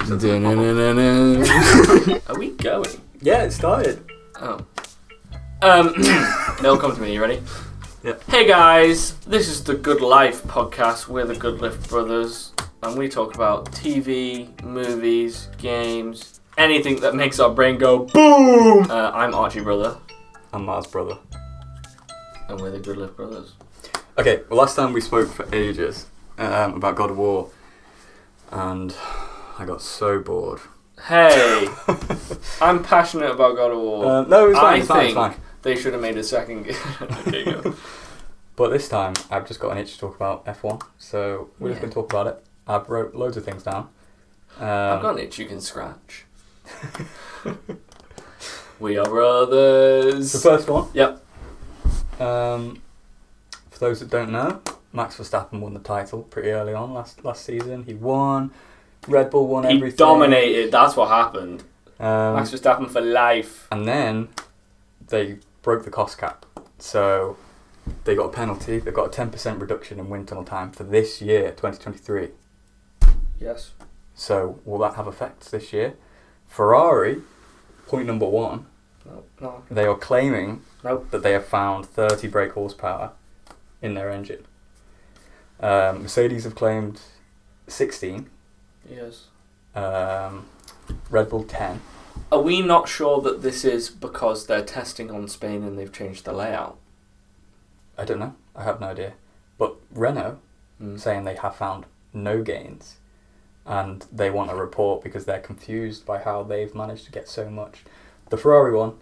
Are we going? Yeah, it started. Oh. They'll come to me. You ready? Yeah. Hey guys, this is the Good Life podcast. We're the Good Life brothers, and we talk about TV, movies, games, anything that makes our brain go boom. I'm Archie brother. I'm Mars brother. And we're the Good Life brothers. Okay, well, last time we spoke for ages about God of War, and I got so bored. Hey, I'm passionate about God of War. No, it's fine. I It's fine. think they should have made a second game. Okay, go. But this time, I've just got an itch to talk about F1, so we're just going to talk about it. I've wrote loads of things down. I've got an itch you can scratch. We are brothers. The first one. Yep. For those that don't know, Max Verstappen won the title pretty early on last season. He won. Red Bull won everything. He dominated. That's what happened. Max Um, Verstappen for life. and then they broke the cost cap. So they got a penalty. They got a 10% reduction in wind tunnel time for this year, 2023. Yes. So will that have effects this year? Ferrari, point number one, No. they are claiming Nope. that they have found 30 brake horsepower in their engine. Mercedes have claimed 16. Yes. Red Bull 10. Are we not sure that this is because they're testing on Spain and they've changed the layout? I don't know. I have no idea. But Renault saying they have found no gains, and they want a report because they're confused by how they've managed to get so much. The Ferrari one,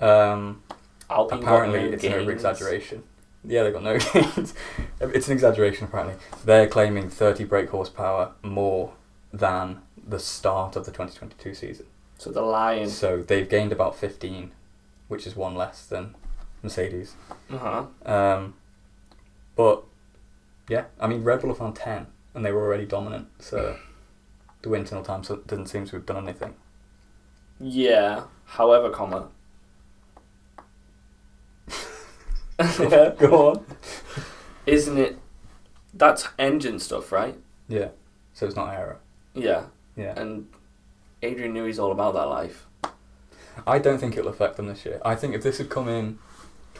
Alpine apparently got no it's an gains. over-exaggeration. Yeah, they got no gains. It's an exaggeration, apparently. They're claiming 30 brake horsepower more than the start of the 2022 season. So the Lion. So they've gained about 15, which is one less than Mercedes. Uh-huh. But yeah, I mean, Red Bull have found 10, and they were already dominant. So the wind tunnel time doesn't seem to have done anything. Yeah. However, Go on. Isn't it? That's engine stuff, right? Yeah. So it's not aero. Yeah. Yeah. And Adrian Newey's all about that life. I don't think it'll affect them this year. I think if this had come in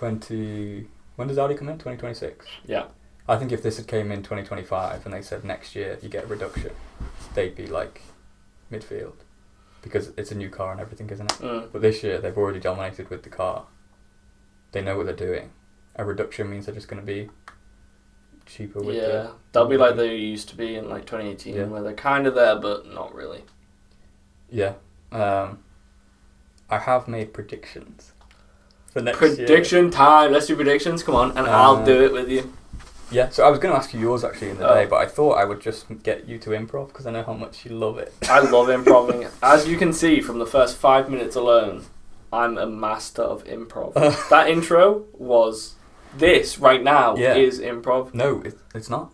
when does Audi come in? 2026. Yeah. I think if this had came in 2025 and they said next year you get a reduction, they'd be like midfield because it's a new car and everything, isn't it? But this year they've already dominated with the car. They know what they're doing. A reduction means they're just going to be cheaper with the... They'll be like they used to be in like 2018 where they're kind of there but not really. Yeah. I have made predictions for next year. Prediction time. Let's do predictions. Come on. And I'll do it with you. Yeah, so I was going to ask you yours actually in the day, but I thought I would just get you to improv because I know how much you love it. I love improving. As you can see from the first 5 minutes alone, I'm a master of improv. That intro was... This right now is improv. No, it's not.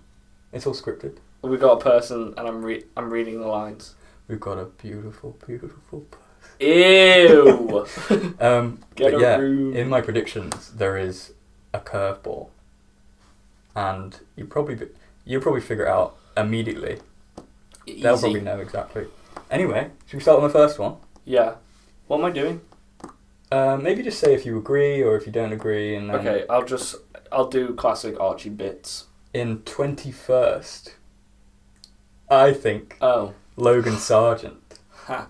It's all scripted. We've got a person and I'm reading the lines. We've got a beautiful, beautiful person. Ew! Get a room. In my predictions, there is a curveball. And you'll probably figure it out immediately. Easy. They'll probably know exactly. Anyway, should we start with the first one? Yeah. What am I doing? Maybe just say if you agree or if you don't agree. And then okay, I'll do classic Archie bits. In 21st, I think Logan Sargent. Ha.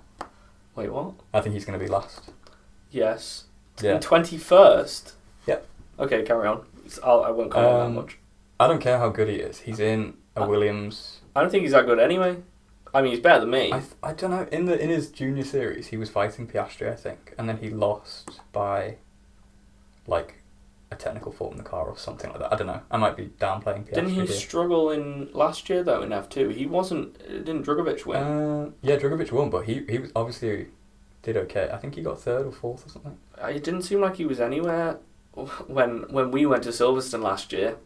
Wait, what? I think he's going to be last. Yes. Yeah. In 21st? Yep. Okay, carry on. I won't comment that much. I don't care how good he is. He's in a Williams. I don't think he's that good anyway. I mean, he's better than me. I don't know. In his junior series, he was fighting Piastri, I think, and then he lost by, like, a technical fault in the car or something like that. I don't know. I might be downplaying Piastri. Didn't he struggle in last year though in F2? He wasn't. Didn't Drugovich win? Yeah, Drugovich won, but he was obviously did okay. I think he got third or fourth or something. It didn't seem like he was anywhere when we went to Silverstone last year.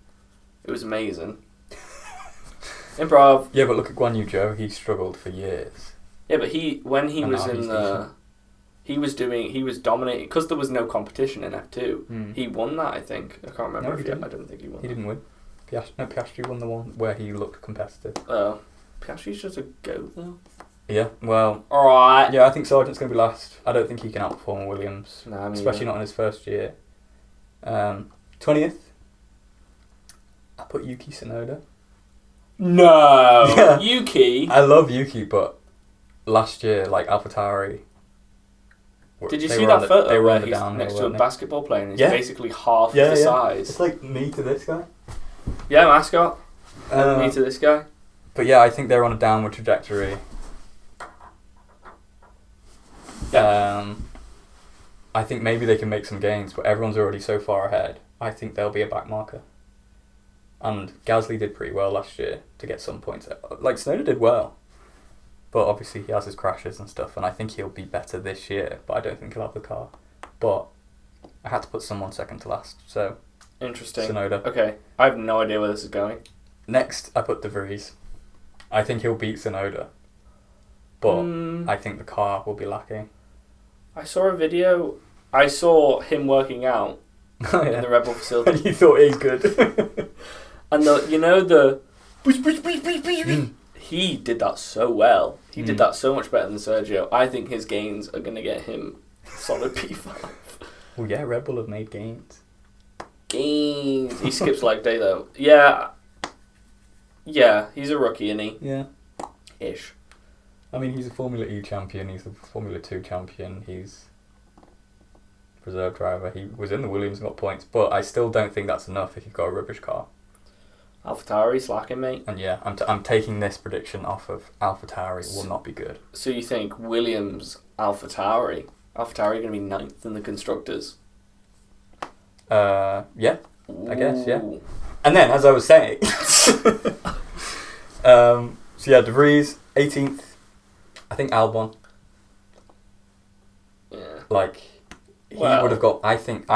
It was amazing. Improv. Yeah, but look at Guan Yu Zhou. He struggled for years. Yeah, but he was dominating because there was no competition in F2. He won that, I think. I can't remember. No, he didn't. I don't think he won. He didn't win. Piastri won the one where he looked competitive. Piastri's just a goat though. Yeah, well... Alright. Yeah, I think Sargent's going to be last. I don't think he can outperform Williams. Nah, especially not in his first year. 20th. I put Yuki Tsunoda. No! Yeah. Yuki? I love Yuki, but last year, like, AlphaTauri... Did you see that photo where he's downhill, next to a basketball player and he's Yeah. basically half the size? It's like me to this guy. Yeah, mascot. Me to this guy. But yeah, I think they're on a downward trajectory. Yeah. I think maybe they can make some gains, but everyone's already so far ahead. I think they'll be a backmarker. And Gasly did pretty well last year to get some points. Like, Tsunoda did well. But obviously he has his crashes and stuff, and I think he'll be better this year, but I don't think he'll have the car. But I had to put someone second to last, so... Interesting. Tsunoda. Okay, I have no idea where this is going. Next, I put De Vries. I think he'll beat Tsunoda. But I think the car will be lacking. I saw a video. I saw him working out in the Red Bull facility. And you thought he's good. And the he did that so well. He did that so much better than Sergio. I think his gains are going to get him solid P5. Well, yeah, Red Bull have made gains. Gains. He skips leg day though. Yeah. Yeah, he's a rookie, isn't he? Yeah. Ish. I mean, he's a Formula E champion. He's a Formula 2 champion. He's reserve driver. He was in the Williams and got points, but I still don't think that's enough if you've got a rubbish car. AlphaTauri slacking, mate. And yeah, I'm taking this prediction off of AlphaTauri. It will not be good. So you think Williams, AlphaTauri going to be 9th in the constructors? Yeah, Ooh. I guess, yeah. And then, as I was saying, so yeah, De Vries 18th. I think Albon. Yeah. Like, he would have got. I think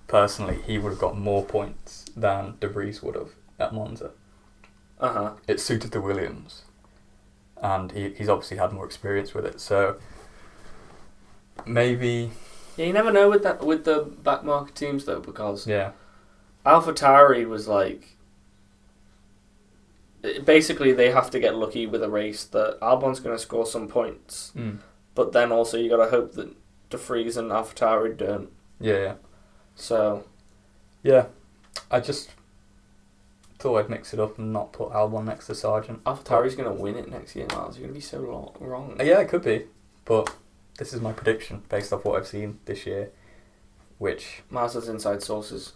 personally, he would have got more points than De Vries would have at Monza. It suited the Williams, and he's obviously had more experience with it. So maybe. Yeah, you never know with the backmarket teams though, because AlphaTauri was like. Basically, they have to get lucky with a race that Albon's going to score some points, but then also you got to hope that De Vries and AlphaTauri don't. Yeah. So. Yeah, I just thought I'd mix it up and not put Albon next to Sargent. AlphaTauri's going to win it next year, Miles. You're going to be so wrong. Yeah, it could be, but this is my prediction based off what I've seen this year, which... Miles has inside sources.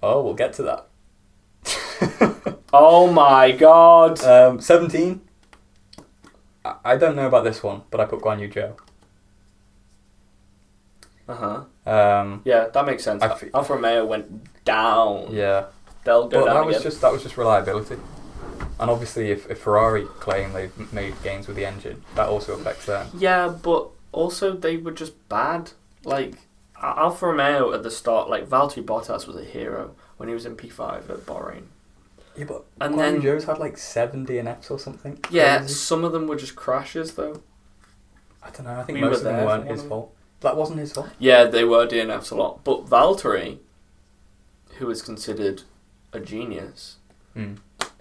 Oh, we'll get to that. Oh my god. 17. I don't know about this one, but I put Guan Yu Zhou. Yeah, that makes sense. Alfa Romeo went down. Yeah. They'll go down again. That was just reliability. And obviously if Ferrari claim they've made gains with the engine, that also affects them. Yeah, but also they were just bad. Like, Alfa Romeo at the start, like, Valtteri Bottas was a hero when he was in P5 at Bahrain. Yeah, but Guan Yu Zhou's had like 7 DNFs or something. Yeah, crazy. some of them were just crashes though. I don't know, I think most of them weren't his fault. That wasn't his fault? Yeah, they were DNFs a lot. But Valtteri, who is considered a genius,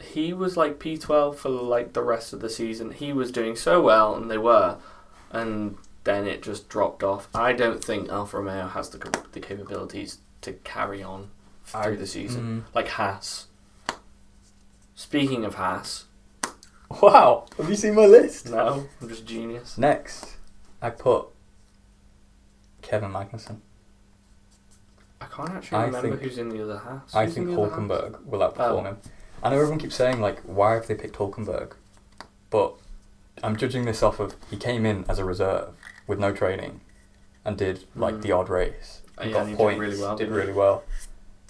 he was like P12 for like the rest of the season. He was doing so well, and they were. And then it just dropped off. I don't think Alfa Romeo has the capabilities to carry on through the season. Like Haas. Speaking of Haas. Wow, have you seen my list? No, I'm just genius. Next, I put Kevin Magnussen. I can't actually remember who's in the other Haas. I think Hulkenberg will outperform him. I know everyone keeps saying, like, why have they picked Hulkenberg? But I'm judging this off of, he came in as a reserve with no training and did, like, the odd race. And got points, did really well.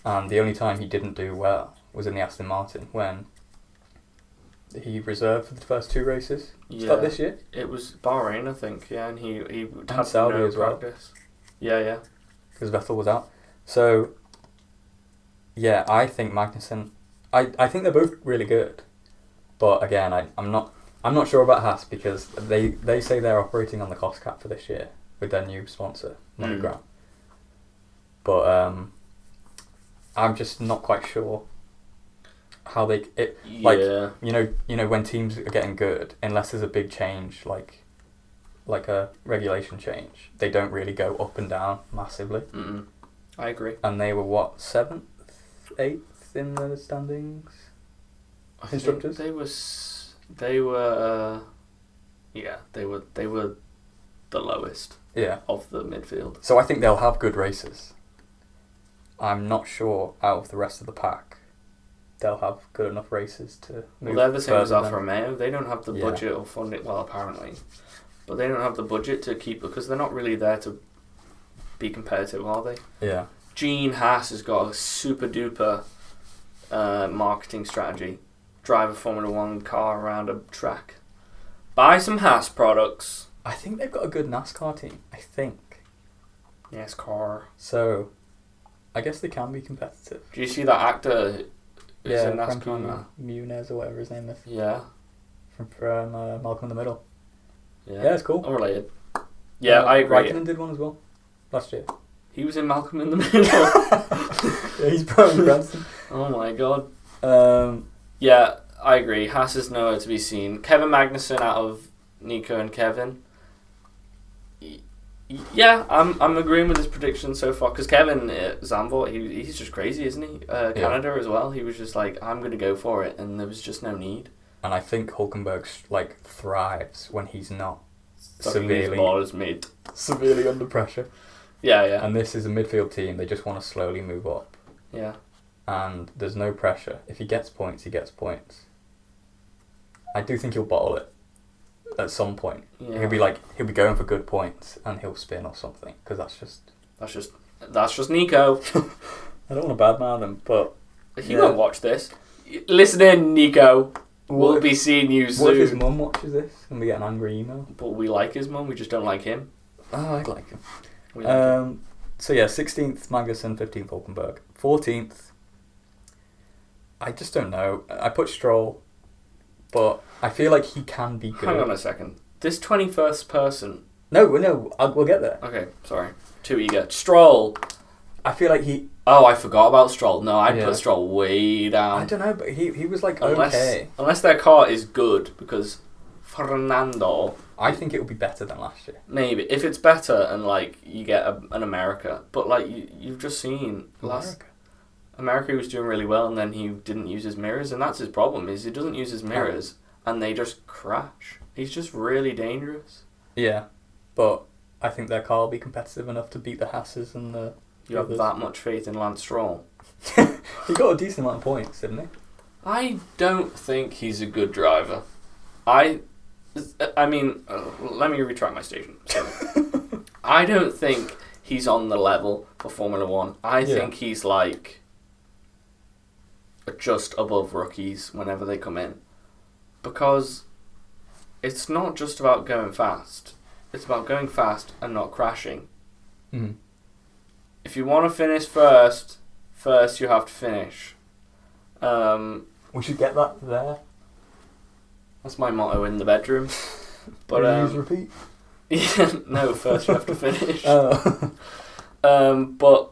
And the only time he didn't do well was in the Aston Martin, when he reserved for the first 2 races. Was that this year? It was Bahrain, I think, yeah, and he had Saudi no as well. practice. Yeah. Because Vettel was out. So, yeah, I think Magnussen... I think they're both really good. But again, I'm not sure about Haas, because they say they're operating on the cost cap for this year with their new sponsor, MoneyGram. But I'm just not quite sure. how they when teams are getting good, unless there's a big change like a regulation change, they don't really go up and down massively. I agree. And they were what, 7th, 8th in the standings? Constructors? They were the lowest. Yeah. Of the midfield. So I think they'll have good races. I'm not sure out of the rest of the pack they'll have good enough races to move. Well, they're the same as Alfa than... Romeo. They don't have the budget or funding. Well, apparently, but they don't have the budget to keep, because they're not really there to be competitive, are they? Yeah. Gene Haas has got a super duper marketing strategy. Drive a Formula 1 car around a track. Buy some Haas products. I think they've got a good NASCAR team. I think. NASCAR. So, I guess they can be competitive. Do you see that actor? Yeah, in NASCAR Frankie Muniz or whatever his name is. Yeah. From Malcolm in the Middle. Yeah, it's cool. Unrelated. Yeah, I agree. Raikkonen did one as well last year. He was in Malcolm in the Middle. Yeah, he's Brian Cranston. Oh my god. Yeah, I agree. Haas is nowhere to be seen. Kevin Magnussen out of Nico and Kevin. Yeah, I'm agreeing with his prediction so far, because Kevin Zandvoort, he's just crazy, isn't he? Canada as well. He was just like, I'm going to go for it, and there was just no need. And I think Hulkenberg thrives when he's not severely under pressure. Yeah. And this is a midfield team. They just want to slowly move up. Yeah. And there's no pressure. If he gets points, he gets points. I do think he'll bottle it at some point. Yeah. He'll be going for good points, and he'll spin or something, because that's just Nico. I don't want to badmouth him, but he won't watch this. Listen in, Nico. We'll be seeing you soon. What if his mum watches this and we get an angry email? But we like his mum, we just don't like him. Oh, I like him. So yeah, 16th Magnussen, 15th Hulkenberg. 14th, I just don't know. I put Stroll, but I feel like he can be good. Hang on a second. This 21st person... No, we'll get there. Okay, sorry. Too eager. Stroll. I feel like he... Oh, I forgot about Stroll. No, I'd put Stroll way down. I don't know, but he was okay. Unless their car is good, because Fernando... I think it would be better than last year. Maybe. If it's better and, you get an America. But, you've just seen... America was doing really well, and then he didn't use his mirrors, and that's his problem, is he doesn't use his mirrors, and they just crash. He's just really dangerous. Yeah, but I think their car will be competitive enough to beat the Hasses and the... You have that much faith in Lance Stroll? He got a decent amount of points, didn't he? I don't think he's a good driver. I mean, let me retract my statement. I don't think he's on the level for Formula 1. I think he's just above rookies whenever they come in. Because it's not just about going fast. It's about going fast and not crashing. Mm-hmm. If you want to finish first you have to finish. We should get that there. That's my motto in the bedroom. But use repeat. Yeah, no, first you have to finish. Oh. But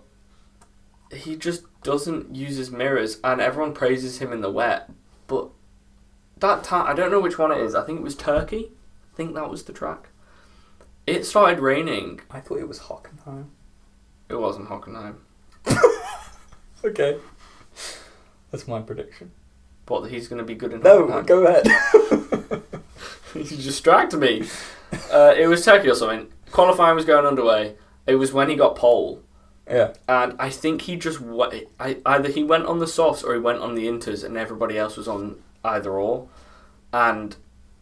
he just doesn't use his mirrors, and everyone praises him in the wet. But that time, I don't know which one it is. I think it was Turkey. I think that was the track. It started raining. I thought it was Hockenheim. It wasn't Hockenheim. Okay. That's my prediction. What, he's going to be good in No, Hockenheim? go ahead. You distract me. It was Turkey or something. Qualifying was going underway. It was when he got pole. Yeah. And I think he just... either he went on the softs or he went on the inters, and everybody else was on either or. And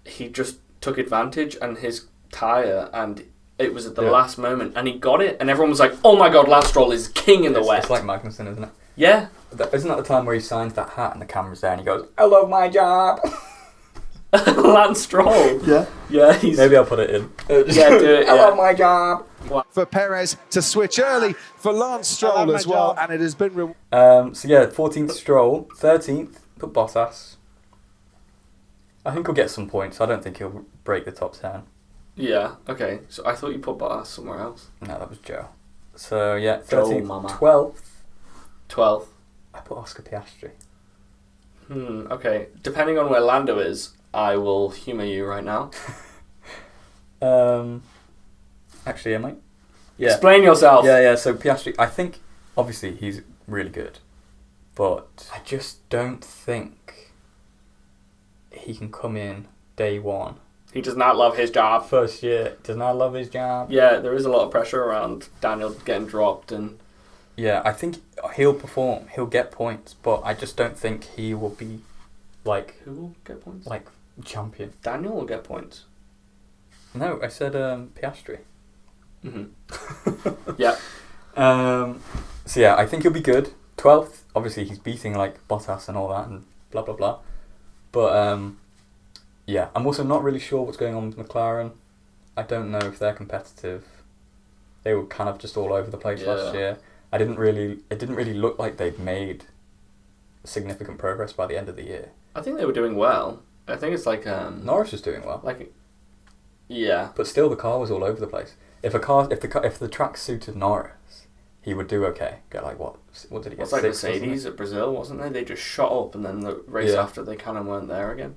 he just took advantage, and his tyre, and it was at the last moment, and he got it, and everyone was like, oh my god, Lance Stroll is king in the wet. It's like Magnussen, isn't it? Yeah. Isn't that the time where he signs that hat and the camera's there and he goes, I love my job? Lance Stroll? Yeah. Yeah, Maybe I'll put it in. Yeah, do it. I love my job. For Perez to switch early for Lawrence Stroll as well, and it has been... 14th Stroll, 13th, put Bottas. I think he'll get some points. I don't think he'll break the top 10. Yeah, okay. So I thought you put Bottas somewhere else. No, that was Joe. So, 13th, Mama. 12th. 12th. I put Oscar Piastri. Okay. Depending on where Lando is, I will humour you right now. Actually, am I? Yeah. Explain yourself. Yeah. So Piastri, I think obviously he's really good, but I just don't think he can come in day one. He does not love his job. First year, does not love his job. Yeah, there is a lot of pressure around Daniel getting dropped and. Yeah, I think he'll perform. He'll get points, but I just don't think he will be like. Who will get points? Like champion. Daniel will get points. No, I said Piastri. Yeah. So yeah, I think he'll be good. 12th, obviously he's beating like Bottas and all that and blah blah blah. But yeah, I'm also not really sure what's going on with McLaren. I don't know if they're competitive. They were kind of just all over the place last year. It didn't really look like they'd made significant progress by the end of the year. I think they were doing well. I think it's like Norris was doing well. Yeah. But still, the car was all over the place. If the track suited Norris, he would do okay. Get like what did he get? It's like Sixth, Mercedes at Brazil, wasn't they? They just shot up, and then the race after they kind of weren't there again.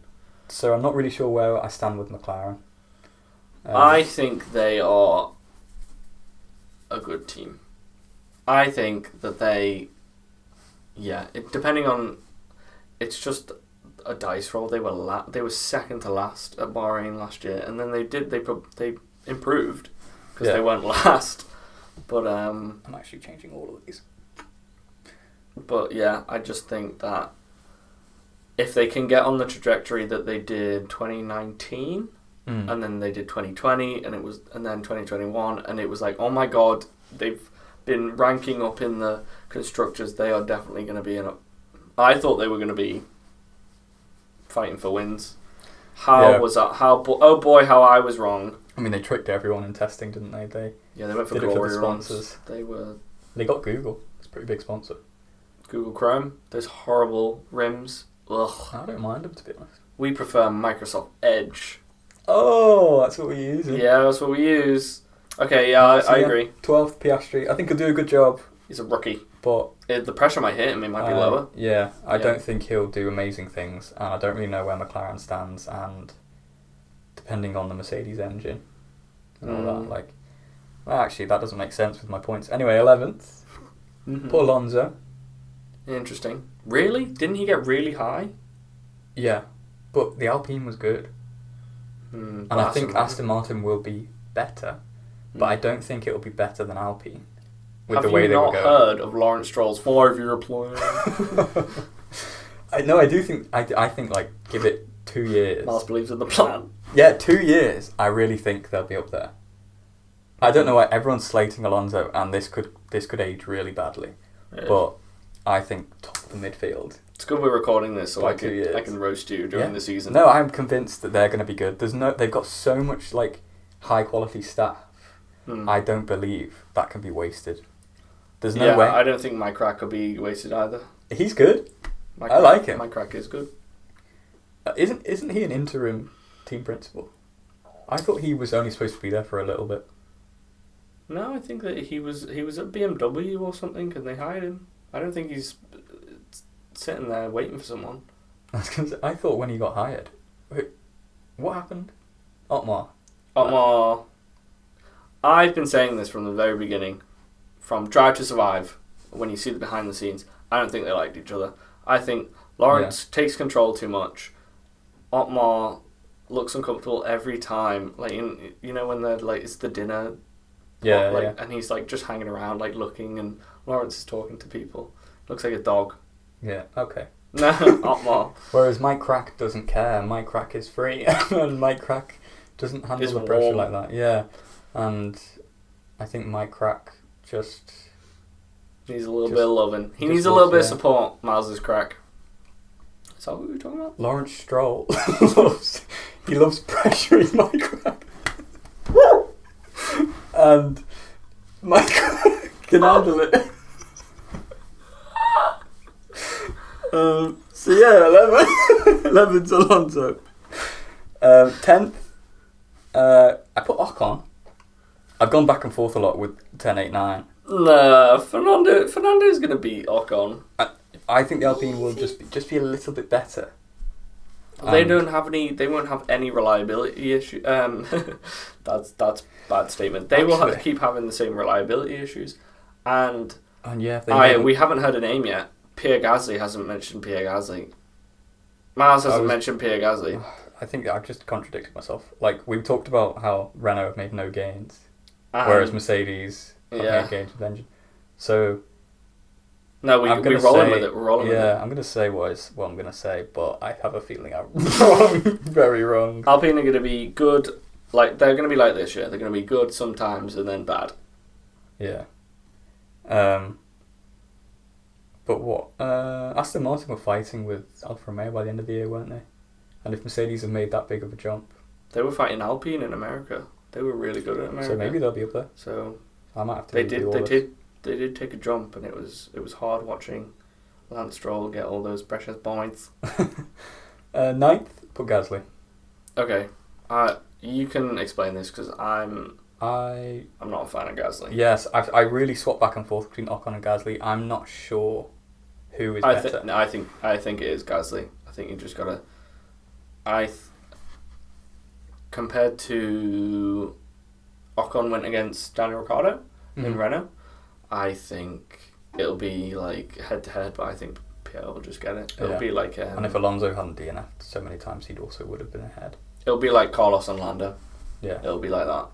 So I'm not really sure where I stand with McLaren. I think they are a good team. I think that they, depending on, it's just a dice roll. They were second to last at Bahrain last year, and then they improved because they weren't last. But I'm actually changing all of these. But yeah, I just think that if they can get on the trajectory that they did 2019, and then they did 2020, and then 2021, and it was like, oh my god, they've been ranking up in the constructors. They are definitely going to be I thought they were going to be fighting for wins. Was that? Oh boy, how I was wrong. I mean, they tricked everyone in testing, didn't they? They went for did it for the runs. sponsors. They got Google. It's a pretty big sponsor. Google Chrome. Those horrible rims. Ugh. I don't mind them, to be honest. We prefer Microsoft Edge. Oh, that's what we use. Yeah, that's what we use. Okay, yeah, I agree. 12th Piastri. I think he'll do a good job. He's a rookie. But the pressure might hit him. It might be lower. Yeah, I don't think he'll do amazing things. And I don't really know where McLaren stands. And depending on the Mercedes engine and all that, actually, that doesn't make sense with my points. Anyway, 11th. Poor Alonso. Interesting. Really? Didn't he get really high? Yeah, but the Alpine was good. And I think Aston Martin will be better, but I don't think it will be better than Alpine. Have you not heard of Lawrence Stroll's 5-year plan? I do think I think give it 2 years. Miles believes in the plan. Yeah, 2 years. I really think they'll be up there. I don't know why everyone's slating Alonso, and this could age really badly. Yeah. But I think top of the midfield. It's good we're recording this, so I can roast you during the season. No, I'm convinced that they're going to be good. They've got so much high quality staff. I don't believe that can be wasted. There's no way. I don't think Mike Krack will be wasted either. He's good. I like him. Mike Krack is good. Isn't he an interim team principal? I thought he was only supposed to be there for a little bit. No, I think that he was at BMW or something, and they hired him. I don't think he's sitting there waiting for someone. I thought when he got hired. Wait, what happened? Otmar. I've been saying this from the very beginning. From Drive to Survive, when you see the behind the scenes, I don't think they liked each other. I think Lawrence takes control too much. Otmar looks uncomfortable every time. When they're it's the dinner. And he's just hanging around, looking, and Lawrence is talking to people. Looks like a dog. Yeah, okay. No, Otmar. Whereas Mike Krack doesn't care. Mike Krack is free, and Mike Krack doesn't handle the pressure like that. Yeah, and I think Mike Krack just needs a little bit of loving. He needs a little bit of support. Miles' Krack. Is that what we were talking about? Lawrence Stroll loves pressuring Mike Krack. And Mike Krack can handle it. So yeah, 11's Alonso. 10th, I put Ocon. I've gone back and forth a lot with 10, 8, 9. Nah, Fernando's going to beat Ocon. I I think the Alpine will just be a little bit better. They don't have any. They won't have any reliability issue. That's bad statement. They will have to keep having the same reliability issues, and yeah, we haven't heard a name yet. Pierre Gasly hasn't mentioned Pierre Gasly. Mars hasn't mentioned Pierre Gasly. I think I've just contradicted myself. Like, we've talked about how Renault have made no gains, whereas Mercedes have made gains with the engine. So, no, we're rolling with it. We're rolling with it. Yeah, I'm going to say what I'm going to say, but I have a feeling I'm wrong. Very wrong. Alpine are going to be good. Like, they're going to be like this year. They're going to be good sometimes and then bad. Yeah. But what? Aston Martin were fighting with Alfa Romeo by the end of the year, weren't they? And if Mercedes have made that big of a jump... They were fighting Alpine in America. They were really good at America. So maybe they'll be up there. So I might have to They did take a jump, and it was hard watching Lance Stroll get all those precious points. 9th, put Gasly. Okay. You can explain this, because I'm not a fan of Gasly. Yes, I really swap back and forth between Ocon and Gasly. I'm not sure who is better. I think it is Gasly. I think you just gotta. Compared to Ocon went against Daniel Ricciardo in Renault, I think it'll be like head to head, but I think Pierre will just get it. It'll be like. And if Alonso hadn't DNF'd so many times, he also would have been ahead. It'll be like Carlos and Lando. Yeah. It'll be like that.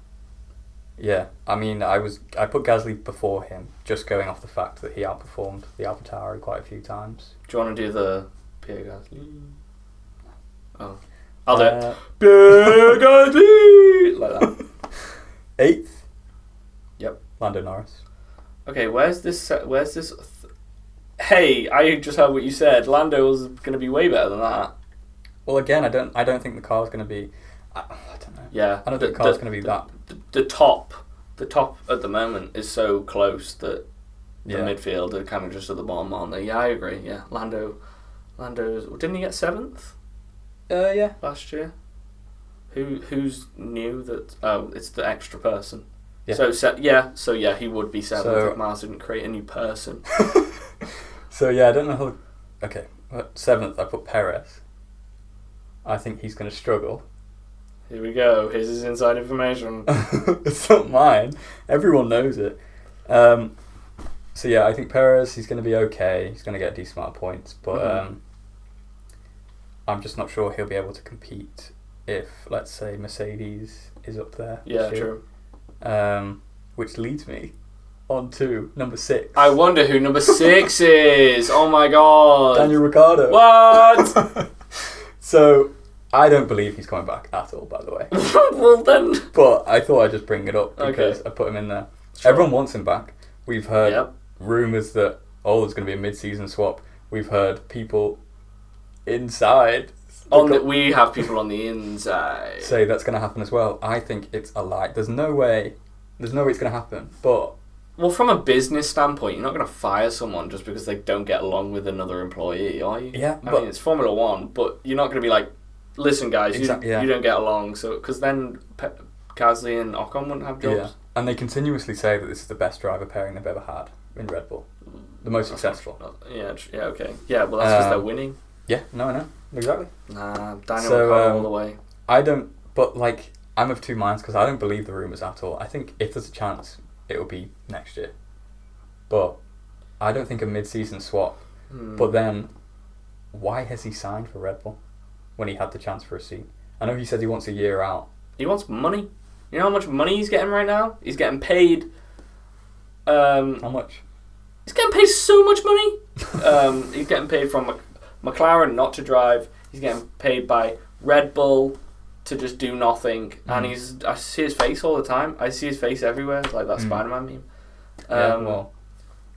Yeah, I mean, I put Gasly before him, just going off the fact that he outperformed the AlphaTauri quite a few times. Do you want to do the Pierre Gasly? Oh, I'll do it. Pierre Gasly, like that. 8th. Yep. Lando Norris. Okay, where's this? Hey, I just heard what you said. Lando's going to be way better than that. Well, again, I don't think the car's going to be. I don't know. Yeah, I don't think the car's going to be that. The top at the moment is so close that the midfield are kind of just at the bottom, aren't they? Yeah, I agree. Yeah, Lando's. Didn't he get 7th? Yeah. Last year. Who's new that? Oh, it's the extra person. Yeah. So he would be 7th if Mars didn't create a new person. So yeah, I don't know how. Okay, 7th I put Perez. I think he's going to struggle. Here we go. Here's his inside information. It's not mine. Everyone knows it. So yeah, I think Perez, he's going to be okay. He's going to get a decent amount of points, but I'm just not sure he'll be able to compete if, let's say, Mercedes is up there. Yeah, true. Which leads me on to number 6. I wonder who number 6 is. Oh my god. Daniel Ricciardo. What? So, I don't believe he's coming back at all, by the way. Well then. But I thought I'd just bring it up because I put him in there. Sure. Everyone wants him back. We've heard rumours that, there's going to be a mid-season swap. We've heard people inside. We have people on the inside. Say that's going to happen as well. I think it's a lie. There's no way it's going to happen. But... Well, from a business standpoint, you're not going to fire someone just because they don't get along with another employee, are you? Yeah. I mean, it's Formula 1, but you're not going to be like, listen, guys, you don't get along. So, because then Gasly and Ocon wouldn't have jobs. Yeah. And they continuously say that this is the best driver pairing they've ever had in Red Bull. The most successful. Okay. Yeah, well, that's because they're winning. Yeah, no, I know. Exactly. Nah, Daniel Ricciardo all the way. I'm of two minds because I don't believe the rumours at all. I think if there's a chance, it will be next year. But I don't think a mid-season swap. But then, why has he signed for Red Bull when he had the chance for a seat? I know he said he wants a year out. He wants money. You know how much money he's getting right now? He's getting paid... how much? He's getting paid so much money. He's getting paid from McLaren not to drive. He's getting paid by Red Bull to just do nothing. And I see his face all the time. I see his face everywhere, like that Spider-Man meme.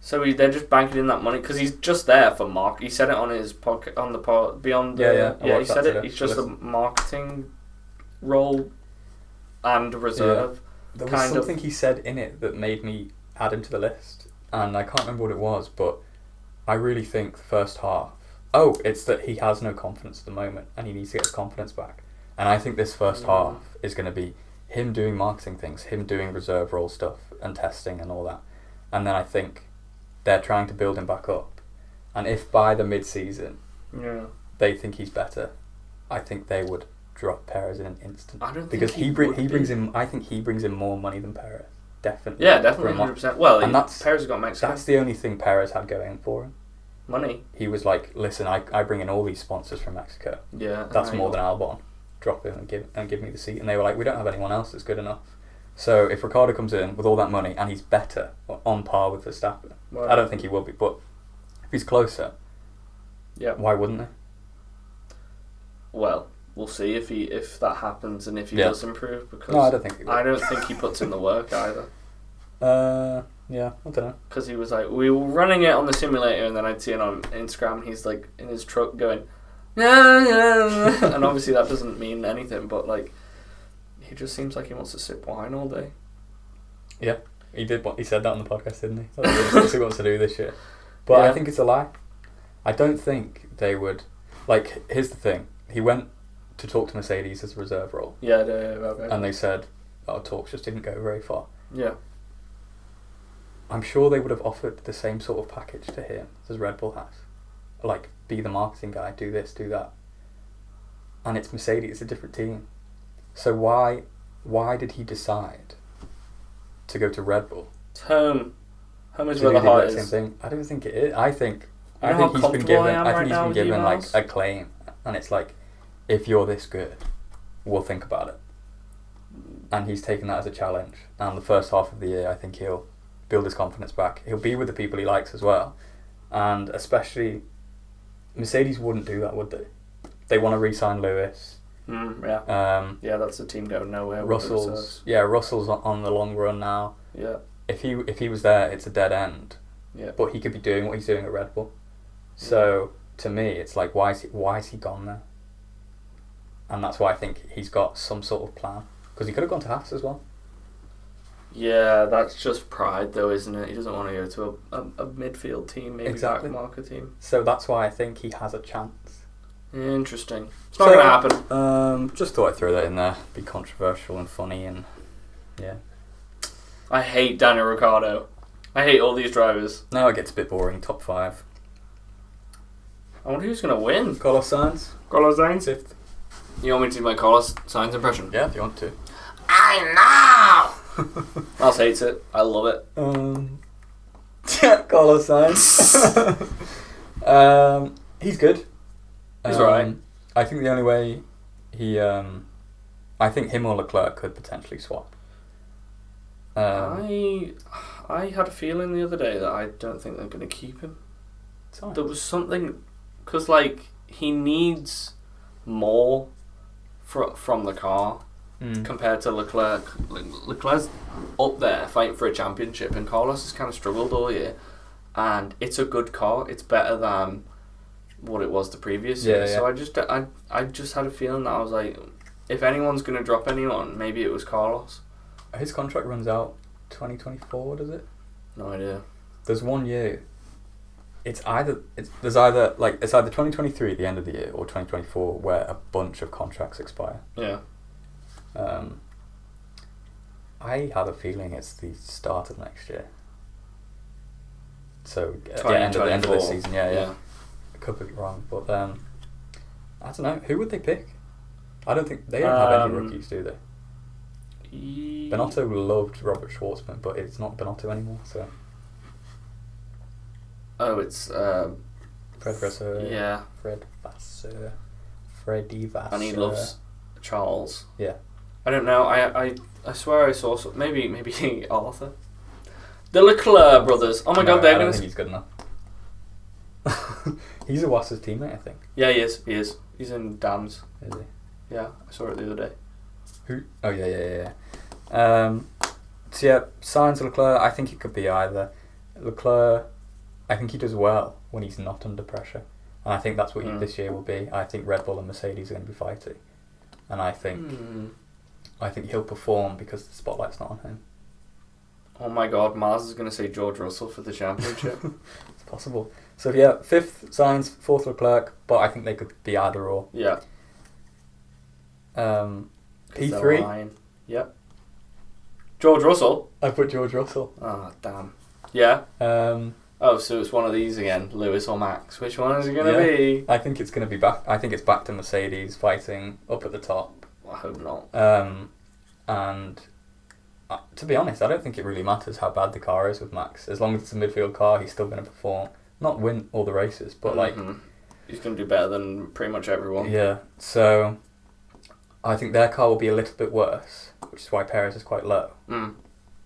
So they're just banking in that money because he's just there for mark. He said it on his podcast, on the pod, Beyond. He said it. He's just a marketing role and reserve. There was something he said in it that made me add him to the list, and I can't remember what it was, but I really think the first half. It's that he has no confidence at the moment, and he needs to get his confidence back. And I think this first half is going to be him doing marketing things, him doing reserve role stuff and testing and all that. And then I think they're trying to build him back up. And if by the mid-season Yeah. they think he's better, I think they would drop Perez in an instant. I don't because think he brings in. I think he brings in more money than Perez. Definitely. Yeah, definitely, 100%. Well, and that's Perez has got Mexico. That's the only thing Perez had going for him. Money. He was like, listen, I bring in all these sponsors from Mexico. Yeah. That's more than Albon. Drop him and give me the seat. And they were like, we don't have anyone else that's good enough. So if Ricciardo comes in with all that money and he's better, on par with Verstappen, Right. I don't think he will be, but if he's closer, yeah, why wouldn't they? Well, we'll see if that happens and if he does improve. Because no, I don't think he will. I don't think he puts in the work either. Yeah, I don't know. Because he was like, we were running it on the simulator, and then I'd see it on Instagram, and he's like in his truck going, and obviously that doesn't mean anything, but like, he just seems like he wants to sip wine all day. Yeah, he did. He said that on the podcast, didn't he? That's what he wants to do this year. But yeah. I think it's a lie. I don't think they would. Like, here's the thing. He went to talk to Mercedes as a reserve role. Yeah, okay. And they said, our talks just didn't go very far. Yeah. I'm sure they would have offered the same sort of package to him as Red Bull has. Like, be the marketing guy, do this, do that. And it's Mercedes, it's a different team. So why did he decide to go to Red Bull? It's home. Home is where the heart is. Same thing. I don't think it is. I think he's been given. I think he's been given like a claim, and it's like, if you're this good, we'll think about it. And he's taken that as a challenge. And the first half of the year, I think he'll build his confidence back. He'll be with the people he likes as well, and especially Mercedes wouldn't do that, would they? They want to re-sign Lewis. Yeah. Yeah, that's a team going nowhere. Russell's on the long run now. Yeah. If he was there, it's a dead end. Yeah. But he could be doing what he's doing at Red Bull. So to me, it's like, why is he gone there? And that's why I think he's got some sort of plan, because he could have gone to Haas as well. Yeah, that's just pride, though, isn't it? He doesn't want to go to a midfield team, maybe exactly. back marker team. So that's why I think he has a chance. Interesting. It's not going to happen. Just thought I'd throw that in there. Be controversial and funny, and yeah. I hate Daniel Ricciardo. I hate all these drivers. Now it gets a bit boring. Top 5. I wonder who's going to win. Carlos Sainz. 5th. You want me to do my Carlos Sainz impression? Yeah, if you want to. I know! Miles hates it. I love it. Carlos Sainz. He's good. He's alright. I think the only way I think him or Leclerc could potentially swap. I had a feeling the other day that I don't think they're going to keep him. There was something, because like he needs more from the car compared to Leclerc. Leclerc's up there fighting for a championship, and Carlos has kind of struggled all year. And it's a good car. It's better than what it was the previous year. So I just had a feeling that I was like, if anyone's going to drop anyone, maybe it was Carlos. His contract runs out 2024, does it? No idea. There's 1 year. It's either 2023 at the end of the year or 2024 where a bunch of contracts expire. Yeah. I have a feling it's the start of next year. So at the end of this season, yeah. I could be wrong, but I don't know. Who would they pick? I don't think they don't have any rookies, do they? Benotto loved Robert Schwartzman, but it's not Benotto anymore. So. Oh, it's Fred Vasseur. Yeah. Freddie Vasseur. And he loves Charles. Yeah. I don't know. I swear I saw maybe Arthur. The Leclerc brothers. Oh my God, they're I gonna. don't think he's good enough. He's a Wasser's teammate, I think. Yeah, he is. He's in Dams. Is he? Yeah, I saw it the other day. Who? Oh yeah. So yeah, Sainz or Leclerc. I think it could be either. Leclerc, I think he does well when he's not under pressure, and I think that's what this year will be. I think Red Bull and Mercedes are going to be fighting, and I think he'll perform because the spotlight's not on him. Oh my God, Mars is going to say George Russell for the championship. It's possible. So yeah, 5th Sainz, 4th Leclerc, but I think they could be either or. Yeah. P3. Yep. George Russell. I put George Russell. Oh damn. Yeah. Oh, so it's one of these again, Lewis or Max. Which one is it going to be? I think it's going to be back. I think it's back to Mercedes fighting up at the top. I hope not. And to be honest, I don't think it really matters how bad the car is with Max. As long as it's a midfield car, he's still going to perform. Not win all the races, but he's going to do better than pretty much everyone. Yeah, so I think their car will be a little bit worse, which is why Perez is quite low.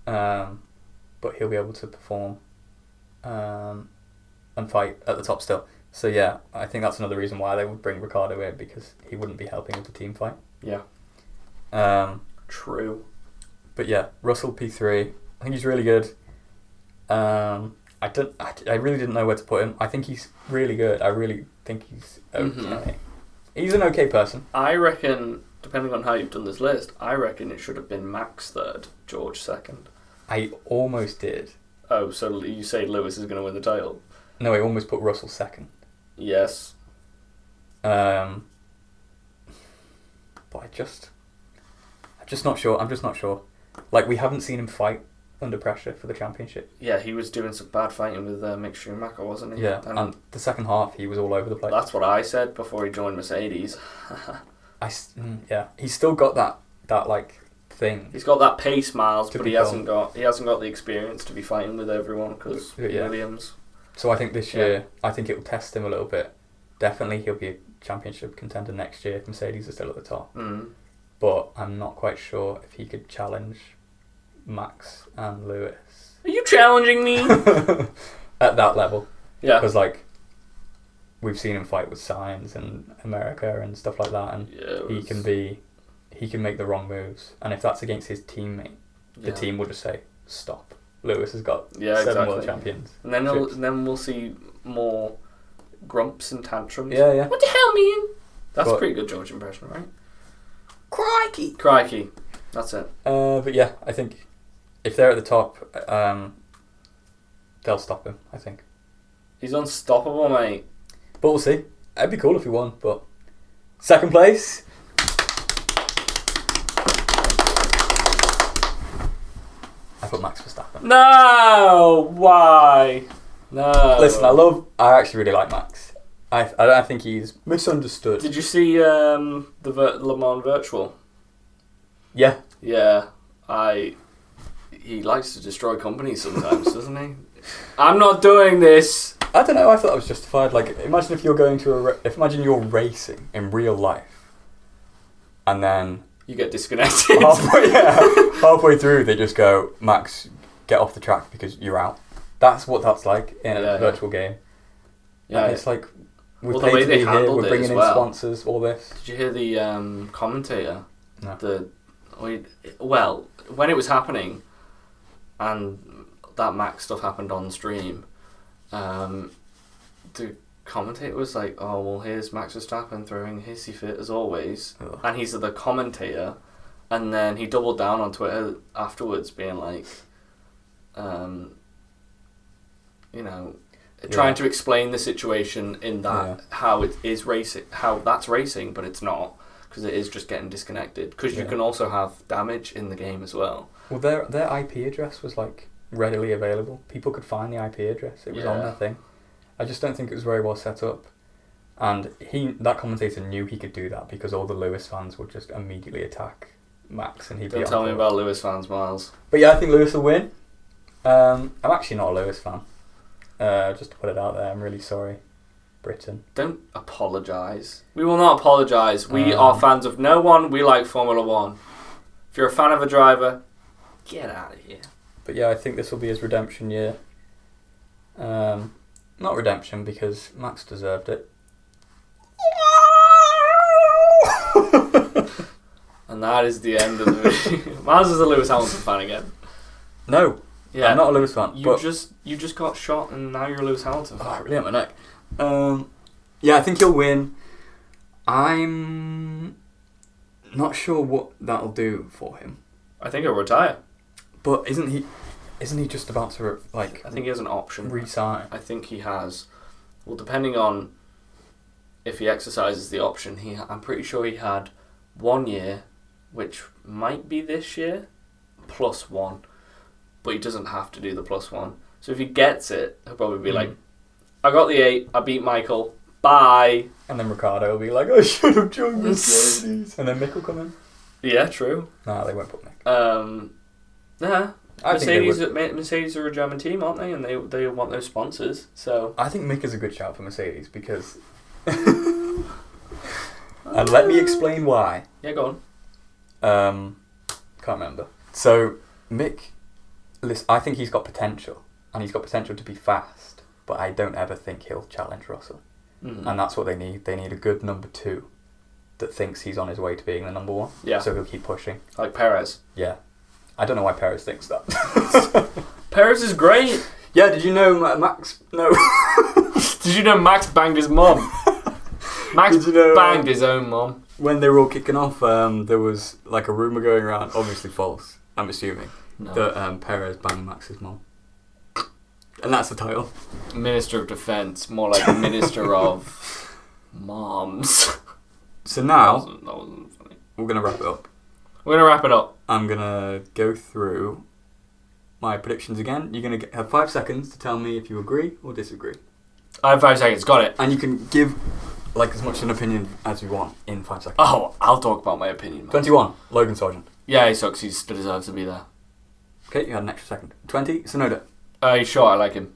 But he'll be able to perform and fight at the top still. So yeah, I think that's another reason why they would bring Ricciardo in, because he wouldn't be helping with the team fight. Yeah. True. But yeah, Russell P3. I think he's really good. I really didn't know where to put him. I think he's really good. I really think he's okay. He's an okay person. I reckon, depending on how you've done this list, I reckon it should have been Max third, George second. I almost did. Oh, so you say Lewis is going to win the title? No, I almost put Russell second. Yes. But I'm just not sure. I'm just not sure. Like, we haven't seen him fight under pressure for the championship. Yeah, he was doing some bad fighting with Mick Schumacher, wasn't he? Yeah, and the second half he was all over the place. That's what I said before he joined Mercedes. Yeah, he's still got that like thing. He's got that pace, Miles, but he hasn't got the experience to be fighting with everyone because Williams. So I think this year, I think it will test him a little bit. Definitely, he'll be a championship contender next year if Mercedes are still at the top. But I'm not quite sure if he could challenge Max and Lewis. Are you challenging me? At that level. Yeah. Because, like, we've seen him fight with Sainz in America and stuff like that, and he can make the wrong moves. And if that's against his teammate, the team will just say, stop. Lewis has got 7 world champions. And then we'll see more grumps and tantrums. Yeah. What the hell, man? That's a pretty good George impression, right? Crikey. That's it. But yeah, I think if they're at the top, they'll stop him, I think. He's unstoppable, mate. But we'll see. It'd be cool if he won, but... Second place. I put Max Verstappen. No! Why? No. Listen, I actually really like Max. I think he's misunderstood. Did you see the Le Mans Virtual? Yeah. Yeah. He likes to destroy companies sometimes, doesn't he? I'm not doing this. I don't know. I thought that was justified. Like, imagine if you're going to imagine you're racing in real life, and then you get disconnected. Halfway through, they just go, Max, get off the track because you're out. That's what that's like in a virtual game. Yeah, and it's like we've paid to be here. We're bringing in sponsors. All this. Did you hear the commentator? No. Well, when it was happening, and that Max stuff happened on stream, the commentator was like, "Oh well, here's Max Verstappen throwing a hissy fit as always," and he's the commentator, and then he doubled down on Twitter afterwards, being like, trying to explain the situation in that how it is racing, how that's racing, but it's not, because it is just getting disconnected. Because you can also have damage in the game as well. Well, their IP address was like readily available. People could find the IP address. It was on their thing. I just don't think it was very well set up. And that commentator knew he could do that because all the Lewis fans would just immediately attack Max, and he'd be. Don't tell me about Lewis fans, Miles. But yeah, I think Lewis will win. I'm actually not a Lewis fan. Just to put it out there, I'm really sorry, Britain. Don't apologise. We will not apologise. We are fans of no one. We like Formula 1. If you're a fan of a driver, get out of here. But yeah, I think this will be his redemption year. Not redemption, because Max deserved it. And that is the end of the video. Miles is a Lewis Hamilton fan again. No. Yeah, I'm not a Lewis fan. You just got shot and now you're a Lewis Hamilton fan. Oh, I really hurt my neck. Yeah, I think he'll win. I'm not sure what that'll do for him. I think he'll retire. But isn't he just about to I think he has an option. Resign. I think he has. Well, depending on if he exercises the option, I'm pretty sure he had 1 year, which might be this year, +1. But he doesn't have to do the +1. So if he gets it, he'll probably be like, I got the 8, I beat Michael, bye. And then Ricciardo will be like, I should have joined Mercedes. And then Mick will come in. Yeah, true. Nah, they won't put Mick. Yeah. I think they would. Mercedes are a German team, aren't they? And they want those sponsors. So I think Mick is a good shout for Mercedes because... and let me explain why. Yeah, go on. Can't remember. So, Mick, I think he's got potential. And he's got potential to be fast. But I don't ever think he'll challenge Russell. Mm. And that's what they need. They need a good number 2 that thinks he's on his way to being the number 1. Yeah. So he'll keep pushing. Like Perez. Yeah. I don't know why Perez thinks that. Perez is great. Yeah, did you know Max... No. Did you know Max banged his mum? Max banged his own mum. When they were all kicking off, there was like a rumour going around, obviously false, I'm assuming, that Perez banged Max's mum. And that's the title. Minister of Defence, more like Minister of Moms. So now, that wasn't funny. We're going to wrap it up. We're going to wrap it up. I'm going to go through my predictions again. You're going to have 5 seconds to tell me if you agree or disagree. I have 5 seconds, got it. And you can give like as much an opinion as you want in 5 seconds. Oh, I'll talk about my opinion. Man. 21, Logan Sargent. Yeah, he sucks. He still deserves to be there. Okay, you had an extra second. 20, Sonoda. He's short, I like him.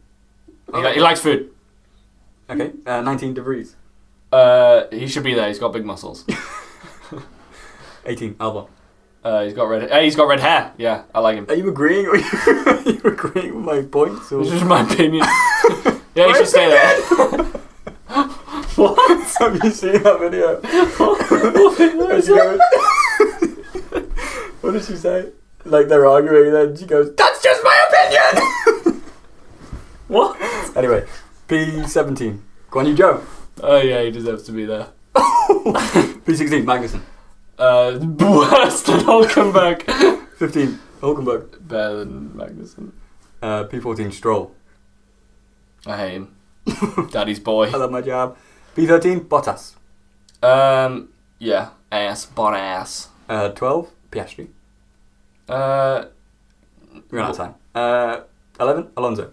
He likes food. Okay, 19, De Vries. He should be there. He's got big muscles. 18, Albon. He's got red hair. Yeah, I like him. Are you agreeing? Are you agreeing with my points? Or? This is my opinion. Yeah, he should stay there. What? Have you seen that video? What did she say? Like they're arguing, and then she goes, "That's just my opinion." What? Anyway, P17, Guan Yu Zhou. Oh yeah, he deserves to be there. P16, Magnussen. Worse than Hulkenberg. 15, Hulkenberg. Better than Magnussen. P14, Stroll. I hate him. Daddy's boy. I love my job. P13, Bottas. Yeah, Bottas. 12, Piastri. We're out of time. 11, Alonso.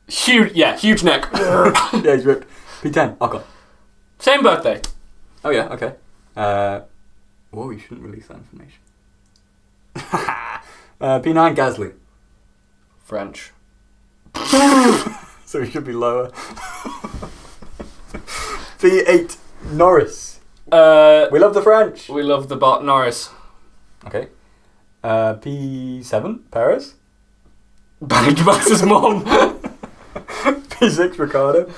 Huge neck. Yeah, he's ripped. P10, Ocon. Same birthday. Oh yeah, okay. Whoa, you shouldn't release that information. P9, Gasly. French. So he should be lower. P8, Norris. We love the French. We love the bot Norris. Okay. P7, Perez. Banged Max's mom. P6, Ricciardo.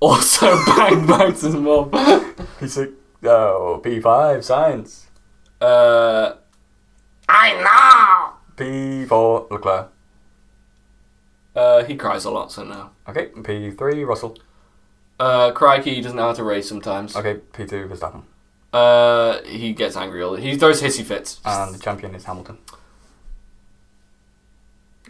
Also banged Max's mom. P6, P5, Sainz. I know. P4, Leclerc. He cries a lot, so no. Okay, P3, Russell. Crikey, he doesn't know how to race sometimes. Okay, P2, Verstappen. He gets angry all the time. He throws hissy fits. And the champion is Hamilton.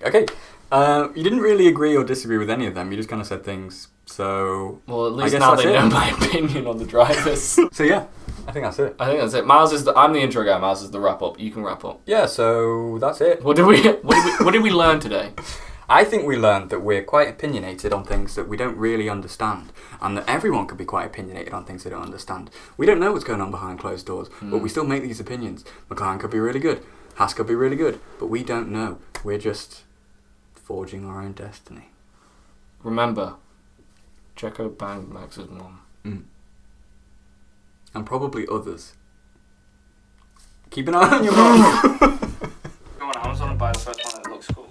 Okay, you didn't really agree or disagree with any of them. You just kind of said things. So well, at least now they know my opinion on the drivers. So yeah, I think that's it. I'm the intro guy. Miles is the wrap up. You can wrap up. Yeah, so that's it. What did we learn today? I think we learned that we're quite opinionated on things that we don't really understand, and that everyone could be quite opinionated on things they don't understand. We don't know what's going on behind closed doors, but we still make these opinions. McLaren could be really good, Haas could be really good, but we don't know. We're just forging our own destiny. Remember, Checo banged Max's mom. And probably others. Keep an eye on your mom. Go on Amazon and buy the first one that looks cool.